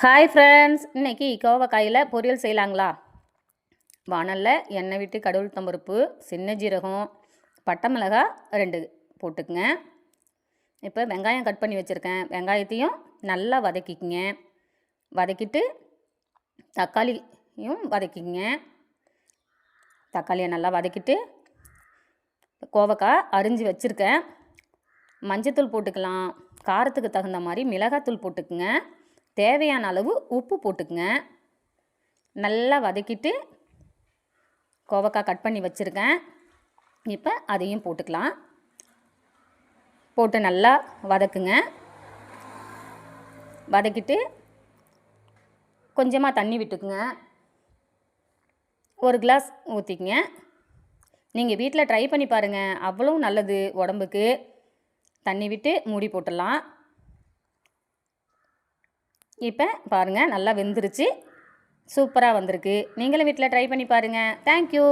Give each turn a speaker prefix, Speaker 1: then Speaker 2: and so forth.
Speaker 1: Hi friends, இன்னைக்கு கோவக்காயில் பொரியல் செய்யலாங்களா? வாணல்ல எண்ணெய் விட்டு கடுகு உளுத்தம் பருப்பு, சின்ன ஜீரகம், பட்டை மிளகாய் 2 போட்டுக்குங்க. இப்போ வெங்காயம் கட் பண்ணி வச்சுருக்கேன். வெங்காயத்தையும் நல்லா வதக்கிக்குங்க. வதக்கிட்டு தக்காளியும் வதக்கிக்குங்க. தக்காளியை நல்லா வதக்கிட்டு கோவக்காய் அரிஞ்சு வச்சுருக்கேன். மஞ்சத்தூள் போட்டுக்கலாம். காரத்துக்கு தகுந்த மாதிரி மிளகாத்தூள் போட்டுக்குங்க. தேவையான அளவு உப்பு போட்டுக்குங்க. நல்லா வதக்கிட்டு கோவக்காய் கட் பண்ணி வச்சுருக்கேன். இப்போ அதையும் போட்டுக்கலாம். போட்டு நல்லா வதக்குங்க. வதக்கிட்டு கொஞ்சமாக தண்ணி விட்டுக்குங்க. 1 கிளாஸ் ஊற்றிக்குங்க. நீங்கள் வீட்டில் ட்ரை பண்ணி பாருங்கள், அவ்வளோ நல்லது உடம்புக்கு. தண்ணி விட்டு மூடி போட்டுடலாம். இப்போ பாருங்கள், நல்லா வெந்துருச்சு. சூப்பராக வந்திருக்கு. நீங்களும் வீட்டில் ட்ரை பண்ணி பாருங்கள். தேங்க்யூ.